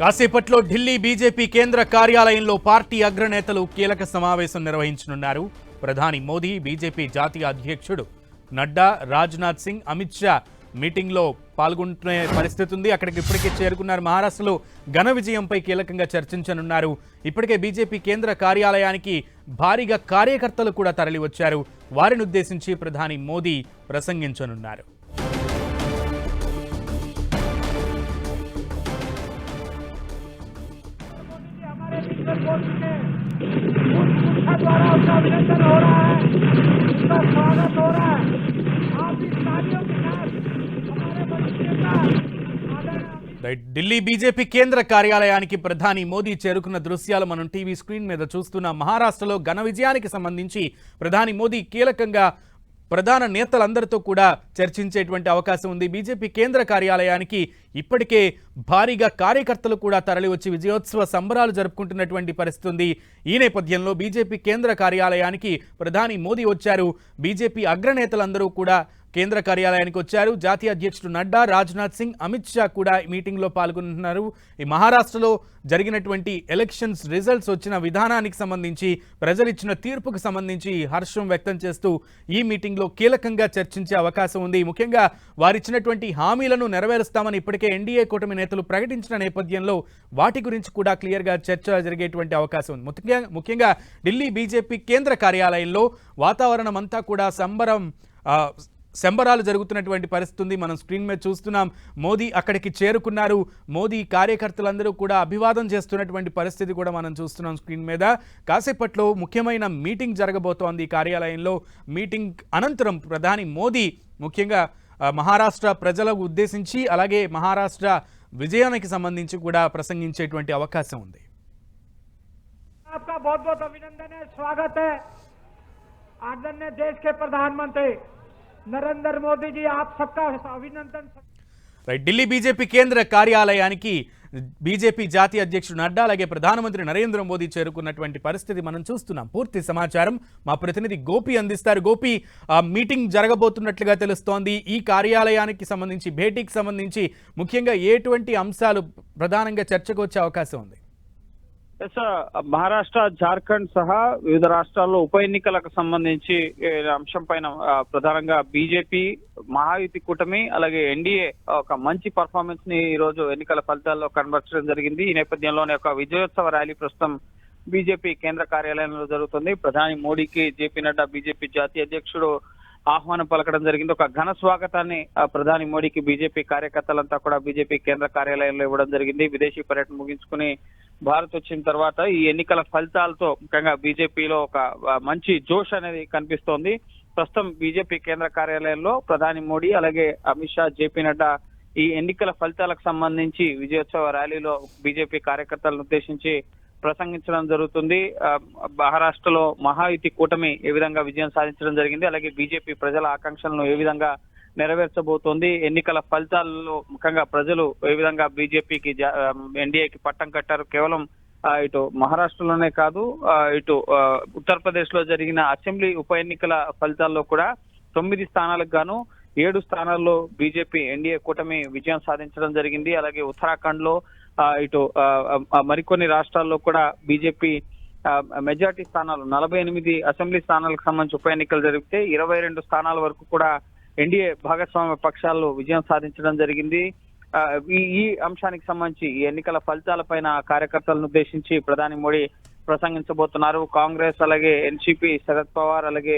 కాసేపట్లో ఢిల్లీ బీజేపీ కేంద్ర కార్యాలయంలో పార్టీ అగ్రనేతలు కీలక సమావేశం నిర్వహించనున్నారు. ప్రధాని మోదీ, బీజేపీ జాతీయ అధ్యక్షుడు నడ్డా, రాజ్నాథ్ సింగ్, అమిత్ షా మీటింగ్లో పాల్గొంటునే పరిస్థితి ఉంది. అక్కడికి ఇప్పటికే చేరుకున్నారు. మహారాష్ట్రలో ఘన విజయంపై కీలకంగా చర్చించనున్నారు. ఇప్పటికే బీజేపీ కేంద్ర కార్యాలయానికి భారీగా కార్యకర్తలు కూడా తరలివచ్చారు. వారిని ఉద్దేశించి ప్రధాని మోదీ ప్రసంగించనున్నారు. द्वारा उनका अभिनंदन हो रहा है, उनका स्वागत हो रहा है। आप इस तालियों के साथ हमारे बड़े नेता ఢిల్లీ బీజేపీ కేంద్ర కార్యాలయానికి ప్రధాని మోదీ చేరుకున్న దృశ్యాలు మనం టీవీ స్క్రీన్ మీద చూస్తున్నాం. మహారాష్ట్రలో ఘన విజయానికి సంబంధించి ప్రధాని మోదీ కీలకంగా ప్రధాన నేతలందరితో కూడా చర్చించేటువంటి అవకాశం ఉంది. బీజేపీ కేంద్ర కార్యాలయానికి ఇప్పటికే భారీగా కార్యకర్తలు కూడా తరలివచ్చి విజయోత్సవ సంబరాలు జరుపుకుంటున్నటువంటి పరిస్థితి ఉంది. ఈ నేపథ్యంలో బీజేపీ కేంద్ర కార్యాలయానికి ప్రధాని మోదీ వచ్చారు. బీజేపీ అగ్రనేతలందరూ కూడా కేంద్ర కార్యాలయానికి వచ్చారు. జాతీయ అధ్యక్షుడు నడ్డా, రాజ్నాథ్ సింగ్, అమిత్ షా కూడా ఈ మీటింగ్లో పాల్గొంటున్నారు. ఈ మహారాష్ట్రలో జరిగినటువంటి ఎలక్షన్స్ రిజల్ట్స్ వచ్చిన విధానానికి సంబంధించి, ప్రజలిచ్చిన తీర్పుకు సంబంధించి హర్షం వ్యక్తం చేస్తూ ఈ మీటింగ్లో కీలకంగా చర్చించే అవకాశం ఉంది. ముఖ్యంగా వారిచ్చినటువంటి హామీలను నెరవేరుస్తామని ఇప్పటికే ఎన్డీఏ కూటమి నేతలు ప్రకటించిన నేపథ్యంలో వాటి గురించి కూడా క్లియర్గా చర్చ జరిగేటువంటి అవకాశం ఉంది. ముఖ్యంగా ఢిల్లీ బీజేపీ కేంద్ర కార్యాలయంలో వాతావరణం అంతా కూడా సంబరాలు జరుగుతున్నటువంటి పరిస్థితి ఉంది. మనం స్క్రీన్ మీద చూస్తున్నాం. మోదీ అక్కడికి చేరుకున్నారు. మోదీ కార్యకర్తలందరూ కూడా అభివాదం చేస్తున్నటువంటి పరిస్థితి కూడా మనం చూస్తున్నాం స్క్రీన్ మీద. కాసేపట్లో ముఖ్యమైన మీటింగ్ జరగబోతోంది కార్యాలయంలో. మీటింగ్ అనంతరం ప్రధాని మోదీ ముఖ్యంగా మహారాష్ట్ర ప్రజలకు ఉద్దేశించి, అలాగే మహారాష్ట్ర విజయానికి సంబంధించి కూడా ప్రసంగించేటువంటి అవకాశం ఉంది. आपका बहुत बहुत अभिनंदन है, स्वागत है। आदरणीय देश के प्रधानमंत्री नरेंद्र मोदी जी, आप सबका अभिनंदन। ఢిల్లీ బీజేపీ కేంద్ర కార్యాలయానికి బీజేపీ జాతీయ అధ్యక్షుడు నడ్డా, అలాగే ప్రధానమంత్రి నరేంద్ర మోదీ చేరుకున్నటువంటి పరిస్థితి మనం చూస్తున్నాం. పూర్తి సమాచారం మా ప్రతినిధి గోపి అందిస్తారు. గోపి, మీటింగ్ జరగబోతున్నట్లుగా తెలుస్తోంది. ఈ కార్యాలయానికి సంబంధించి, భేటీకి సంబంధించి ముఖ్యంగా ఎటువంటి అంశాలు ప్రధానంగా చర్చకు వచ్చే అవకాశం ఉంది? మహారాష్ట్ర, జార్ఖండ్ సహా వివిధ రాష్ట్రాల్లో ఉప ఎన్నికలకు సంబంధించి అంశం పైన ప్రధానంగా బీజేపీ, మహాయుతి కూటమి, అలాగే ఎన్డీఏ ఒక మంచి పర్ఫార్మెన్స్ ని ఈ రోజు ఎన్నికల ఫలితాల్లో కనబరచడం జరిగింది. ఈ నేపథ్యంలోనే ఒక విజయోత్సవ ర్యాలీ ప్రస్తుతం బీజేపీ కేంద్ర కార్యాలయంలో జరుగుతుంది. ప్రధాని మోడీకి జేపీ నడ్డా, బీజేపీ జాతీయ అధ్యక్షుడు ఆహ్వానం పలకడం జరిగింది. ఒక ఘన స్వాగతాన్ని ప్రధాని మోడీకి బీజేపీ కార్యకర్తలంతా కూడా బీజేపీ కేంద్ర కార్యాలయంలో ఇవ్వడం జరిగింది. విదేశీ పర్యటన ముగించుకుని భారత్ వచ్చిన తర్వాత ఈ ఎన్నికల ఫలితాలతో ముఖ్యంగా బీజేపీలో ఒక మంచి జోష్ అనేది కనిపిస్తోంది. ప్రస్తుతం బీజేపీ కేంద్ర కార్యాలయంలో ప్రధాని మోడీ, అలాగే అమిత్ షా, జేపీ నడ్డా ఈ ఎన్నికల ఫలితాలకు సంబంధించి విజయోత్సవ ర్యాలీలో బీజేపీ కార్యకర్తలను ఉద్దేశించి ప్రసంగించడం జరుగుతుంది. మహారాష్ట్రలో మహాయుతి కూటమి ఏ విధంగా విజయం సాధించడం జరిగింది, అలాగే బీజేపీ ప్రజల ఆకాంక్షలను ఏ విధంగా నెరవేర్చబోతోంది, ఎన్నికల ఫలితాల్లో ముఖ్యంగా ప్రజలు ఏ విధంగా బీజేపీకి, ఎన్డీఏకి పట్టం కట్టారు. కేవలం ఇటు మహారాష్ట్రలోనే కాదు, ఇటు ఉత్తరప్రదేశ్ లో జరిగిన అసెంబ్లీ ఉప ఎన్నికల ఫలితాల్లో కూడా 9 స్థానాలకు గాను 7 స్థానాల్లో బీజేపీ, ఎన్డీఏ కూటమి విజయం సాధించడం జరిగింది. అలాగే ఉత్తరాఖండ్ లో, ఇటు మరికొన్ని రాష్ట్రాల్లో కూడా బీజేపీ మెజార్టీ స్థానాలు 48 అసెంబ్లీ స్థానాలకు సంబంధించి ఉప ఎన్నికలు జరిగితే 22 స్థానాల వరకు కూడా ఎన్డీఏ భాగస్వామ్య పక్షాలు విజయం సాధించడం జరిగింది. ఈ అంశానికి సంబంధించి ఈ ఎన్నికల ఫలితాలపైన కార్యకర్తలను ఉద్దేశించి ప్రధాని మోడీ ప్రసంగించబోతున్నారు. కాంగ్రెస్, అలాగే ఎన్సీపీ, శరద్ పవార్, అలాగే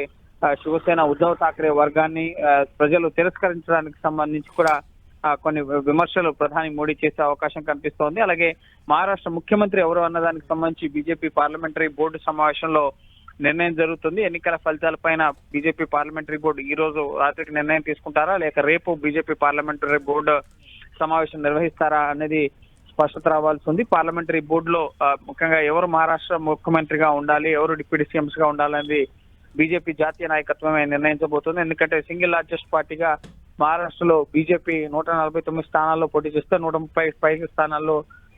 శివసేన, ఉద్ధవ్ ఠాక్రే వర్గాన్ని ప్రజలు తిరస్కరించడానికి సంబంధించి కూడా కొన్ని విమర్శలు ప్రధాని మోడీ చేసే అవకాశం కనిపిస్తోంది. అలాగే మహారాష్ట్ర ముఖ్యమంత్రి ఎవరు అన్నదానికి సంబంధించి బీజేపీ పార్లమెంటరీ బోర్డు సమావేశంలో నిర్ణయం జరుగుతుంది. ఎన్నికల ఫలితాలపైన బీజేపీ పార్లమెంటరీ బోర్డు ఈ రోజు రాత్రికి నిర్ణయం తీసుకుంటారా, లేక రేపు బీజేపీ పార్లమెంటరీ బోర్డు సమావేశం నిర్వహిస్తారా అనేది స్పష్టత రావాల్సి ఉంది. పార్లమెంటరీ బోర్డులో ముఖ్యంగా ఎవరు మహారాష్ట్ర ముఖ్యమంత్రిగా ఉండాలి, ఎవరు డిప్యూటీ సీఎంస్ గా ఉండాలనేది బీజేపీ జాతీయ నాయకత్వమే నిర్ణయించబోతుంది. ఎందుకంటే సింగిల్ లార్జెస్ట్ పార్టీగా మహారాష్ట్రలో బీజేపీ 149 స్థానాల్లో పోటీ చేస్తే 135 స్థానాల్లో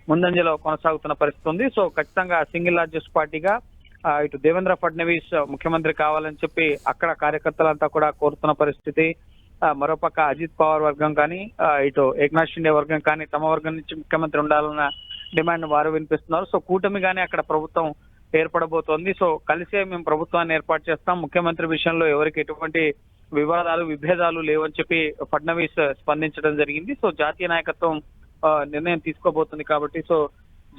ముందంజలో కొనసాగుతున్న పరిస్థితి ఉంది. సో ఖచ్చితంగా సింగిల్ లార్జెస్ట్ పార్టీగా ఇటు దేవేంద్ర ఫడ్నవీస్ ముఖ్యమంత్రి కావాలని చెప్పి అక్కడ కార్యకర్తలంతా కూడా కోరుతున్న పరిస్థితి. మరోపక్క అజిత్ పవార్ వర్గం కానీ ఇటు ఏక్నాథ్ షిండే వర్గం కానీ తమ వర్గం నుంచి ముఖ్యమంత్రి ఉండాలన్న డిమాండ్ వారు వినిపిస్తున్నారు. సో కూటమిగానే అక్కడ ప్రభుత్వం ఏర్పడబోతోంది. సో కలిసే మేము ప్రభుత్వాన్ని ఏర్పాటు చేస్తాం, ముఖ్యమంత్రి విషయంలో ఎవరికి ఎటువంటి వివాదాలు విభేదాలు లేవని చెప్పి ఫడ్నవీస్ స్పందించడం జరిగింది. సో జాతీయ నాయకత్వం నిర్ణయం తీసుకోబోతుంది కాబట్టి సో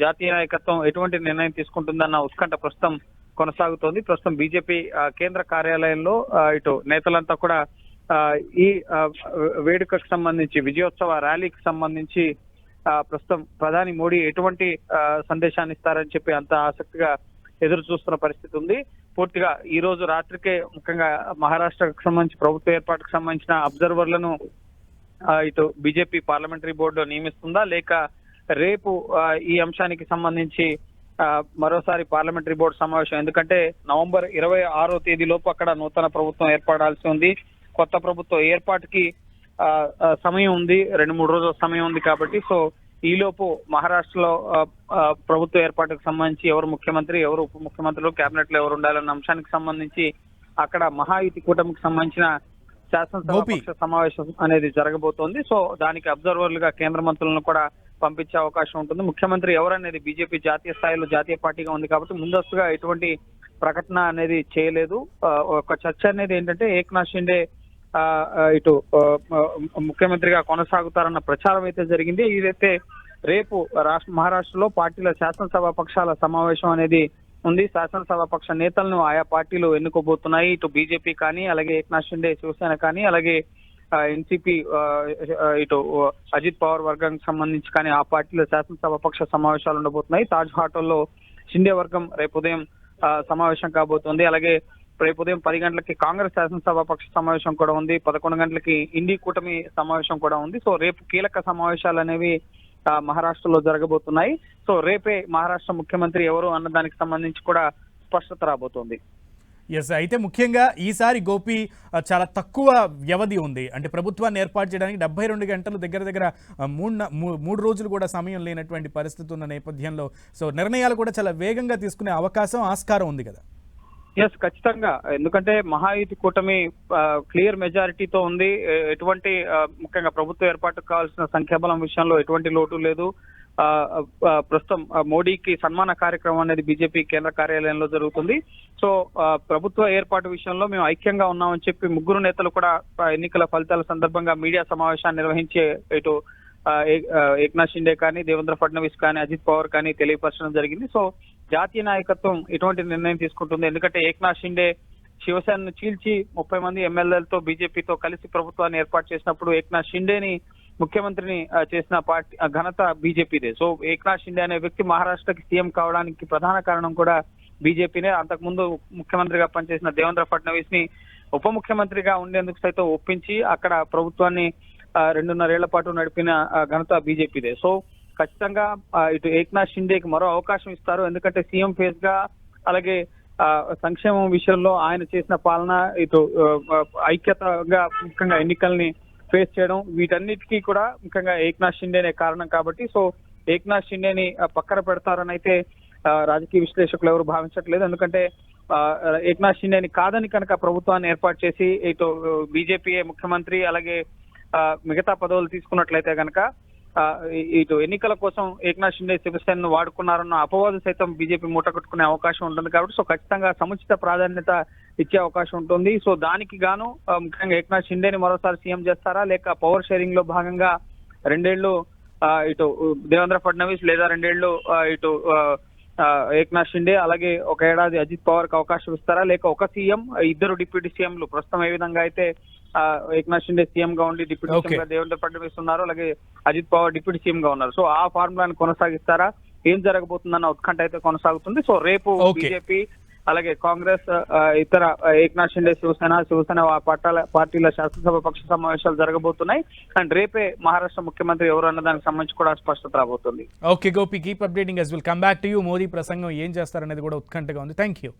జాతీయ నాయకత్వం ఎటువంటి నిర్ణయం తీసుకుంటుందన్న ఉత్కంఠ ప్రస్తుతం కొనసాగుతోంది. ప్రస్తుతం బీజేపీ కేంద్ర కార్యాలయంలో ఇటు నేతలంతా కూడా ఈ వేడుకకు సంబంధించి విజయోత్సవ ర్యాలీకి సంబంధించి ప్రస్తుతం ప్రధాని మోడీ ఎటువంటి సందేశాన్ని ఇస్తారని చెప్పి అంత ఆసక్తిగా ఎదురు చూస్తున్న పరిస్థితి ఉంది. పూర్తిగా ఈ రోజు రాత్రికే ముఖ్యంగా మహారాష్ట్రకు సంబంధించి ప్రభుత్వ ఏర్పాటుకు సంబంధించిన అబ్జర్వర్లను ఇటు బీజేపీ పార్లమెంటరీ బోర్డు నియమిస్తుందా, లేక రేపు ఈ అంశానికి సంబంధించి మరోసారి పార్లమెంటరీ బోర్డు సమావేశం, ఎందుకంటే నవంబర్ 26వ తేదీలోపు అక్కడ నూతన ప్రభుత్వం ఏర్పడాల్సి ఉంది. కొత్త ప్రభుత్వం ఏర్పాటుకి సమయం ఉంది, 2-3 రోజుల సమయం ఉంది కాబట్టి సో ఈలోపు మహారాష్ట్రలో ప్రభుత్వ ఏర్పాటుకు సంబంధించి ఎవరు ముఖ్యమంత్రి, ఎవరు ఉప ముఖ్యమంత్రులు, కేబినెట్ లో ఎవరు ఉండాలన్న అంశానికి సంబంధించి అక్కడ మహాయుతి కూటమికి సంబంధించిన శాసనసభ సమావేశం అనేది జరగబోతోంది. సో దానికి అబ్జర్వర్లుగా కేంద్ర మంత్రులను కూడా పంపించే అవకాశం ఉంటుంది. ముఖ్యమంత్రి ఎవరనేది బీజేపీ జాతీయ స్థాయిలో జాతీయ పార్టీగా ఉంది కాబట్టి ముందస్తుగా ఎటువంటి ప్రకటన అనేది చేయలేదు. ఒక చర్చ అనేది ఏంటంటే ఏక్నాథ్ షిండే ఇటు ముఖ్యమంత్రిగా కొనసాగుతారన్న ప్రచారం అయితే జరిగింది. ఇదైతే రేపు మహారాష్ట్రలో పార్టీల శాసనసభ పక్షాల సమావేశం అనేది ఉంది. శాసనసభ పక్ష నేతలను ఆయా పార్టీలు ఎన్నుకోబోతున్నాయి. ఇటు బీజేపీ కానీ, అలాగే ఏక్నాథ్ షిండే శివసేన కానీ, అలాగే ఎన్సీపీ ఇటు అజిత్ పవార్ వర్గానికి సంబంధించి కానీ ఆ పార్టీల శాసనసభ పక్ష సమావేశాలు ఉండబోతున్నాయి. తాజ్ హోటల్లో షిండే వర్గం రేపు ఉదయం సమావేశం కాబోతోంది. అలాగే రేపు ఉదయం 10 గంటలకి కాంగ్రెస్ శాసనసభ పక్ష సమావేశం కూడా ఉంది. 11 గంటలకి ఇండి కూటమి సమావేశం కూడా ఉంది. సో రేపు కీలక సమావేశాలు అనేవి మహారాష్ట్రలో జరగబోతున్నాయి. సో రేపే మహారాష్ట్ర ముఖ్యమంత్రి ఎవరు అన్న దానికి సంబంధించి కూడా స్పష్టత రాబోతోంది. ఎస్, అయితే ముఖ్యంగా ఈసారి గోపి చాలా తక్కువ వ్యవధి ఉంది. అంటే ప్రభుత్వాన్ని ఏర్పాటు చేయడానికి 72 గంటలు దగ్గర 3 రోజులు కూడా సమయం లేనటువంటి పరిస్థితి ఉన్న నేపథ్యంలో సో నిర్ణయాలు కూడా చాలా వేగంగా తీసుకునే అవకాశం ఆస్కారం ఉంది కదా. ఎస్, ఖచ్చితంగా. ఎందుకంటే మహాయుతి కూటమి క్లియర్ మెజారిటీతో ఉంది. ఎటువంటి ముఖ్యంగా ప్రభుత్వ ఏర్పాటుకు కావాల్సిన సంఖ్యాబలం విషయంలో ఎటువంటి లోటు లేదు. ప్రస్తుతం మోడీకి సన్మాన కార్యక్రమం అనేది బీజేపీ కేంద్ర కార్యాలయంలో జరుగుతుంది. సో ప్రభుత్వ ఏర్పాటు విషయంలో మేము ఐక్యంగా ఉన్నామని చెప్పి ముగ్గురు నేతలు కూడా ఎన్నికల ఫలితాల సందర్భంగా మీడియా సమావేశాన్ని నిర్వహించే ఇటు ఏక్నాథ్ షిండే కానీ, దేవేంద్ర ఫడ్నవీస్ కానీ, అజిత్ పవార్ కానీ తెలియపరచడం జరిగింది. సో జాతీయ నాయకత్వం ఎటువంటి నిర్ణయం తీసుకుంటుంది, ఎందుకంటే ఏక్నాథ్ షిండే శివసేనను చీల్చి 30 మంది ఎమ్మెల్యేలతో బీజేపీతో కలిసి ప్రభుత్వాన్ని ఏర్పాటు చేసినప్పుడు ఏక్నాథ్ షిండేని ముఖ్యమంత్రిని చేసిన పార్టీ ఘనత బీజేపీదే. సో ఏక్నాథ్ షిండే అనే వ్యక్తి మహారాష్ట్రకి సీఎం కావడానికి ప్రధాన కారణం కూడా బీజేపీనే. అంతకుముందు ముఖ్యమంత్రిగా పనిచేసిన దేవేంద్ర ఫడ్నవీస్ ని ఉప ముఖ్యమంత్రిగా ఉండేందుకు సైతం ఒప్పించి అక్కడ ప్రభుత్వాన్ని 2.5 ఏళ్ల పాటు నడిపిన ఘనత బీజేపీదే. సో ఖచ్చితంగా ఇటు ఏక్నాథ్ షిండేకి మరో అవకాశం ఇస్తారు. ఎందుకంటే సీఎం ఫేజ్ గా, అలాగే సంక్షేమం విషయంలో ఆయన చేసిన పాలన, ఇటు ఐక్యతగా ముఖ్యంగా ఎన్నికల్ని ఫేస్ చేయడం, వీటన్నిటికీ కూడా ముఖ్యంగా ఏక్నాథ్ షిండేనే కారణం కాబట్టి సో ఏక్నాథ్ షిండేని పక్కన పెడతారని అయితే రాజకీయ విశ్లేషకులు ఎవరు భావించట్లేదు. ఎందుకంటే ఏక్నాథ్ షిండేని కాదని కనుక ప్రభుత్వాన్ని ఏర్పాటు చేసి ఇటు బీజేపీయే ముఖ్యమంత్రి అలాగే మిగతా పదవులు తీసుకున్నట్లయితే కనుక ఇటు ఎన్నికల కోసం ఏక్నాథ్ షిండే శివసేనను వాడుకున్నారన్న అపవాదు సైతం బీజేపీ మూటకట్టుకునే అవకాశం ఉంటుంది కాబట్టి సో ఖచ్చితంగా సముచిత ప్రాధాన్యత ఇచ్చే అవకాశం ఉంటుంది. సో దానికి గాను ముఖ్యంగా ఏక్నాథ్ షిండేని మరోసారి సీఎం చేస్తారా, లేక పవర్ షేరింగ్ లో భాగంగా 2 ఏళ్లు ఇటు దేవేంద్ర ఫడ్నవీస్ లేదా 2 ఏళ్లు ఇటు ఏక్నాథ్ షిండే అలాగే 1 ఏడాది అజిత్ పవార్ కి అవకాశం ఇస్తారా, లేక ఒక సీఎం 2 డిప్యూటీ సీఎంలు ప్రస్తుతం ఏ విధంగా అయితే ఏక్నాథ్ షిండే సీఎం గా ఉండి డిప్యూటీ సీఎం గా దేవేంద్ర ఫడ్నవీస్ ఉన్నారు, అలాగే అజిత్ పవార్ డిప్యూటీ సీఎం గా ఉన్నారు. సో ఆ ఫార్ములాని కొనసాగిస్తారా, ఏం జరగబోతుందన్న ఉత్కంఠ అయితే కొనసాగుతుంది. సో రేపు బీజేపీ అలాగే కాంగ్రెస్ ఇతర ఏక్నాథ్ షిండే శివసేన పార్టీల శాసనసభ పక్ష సమావేశాలు జరగబోతున్నాయి. అండ్ రేపే మహారాష్ట్ర ముఖ్యమంత్రి ఎవరు అన్న దానికి సంబంధించి కూడా స్పష్టత రాబోతుంది. Okay Gopi, keep updating as we'll come back to you. Modi ప్రసంగం ఏం చేస్తారనేది కూడా ఉత్కంఠగా ఉంది. Thank you.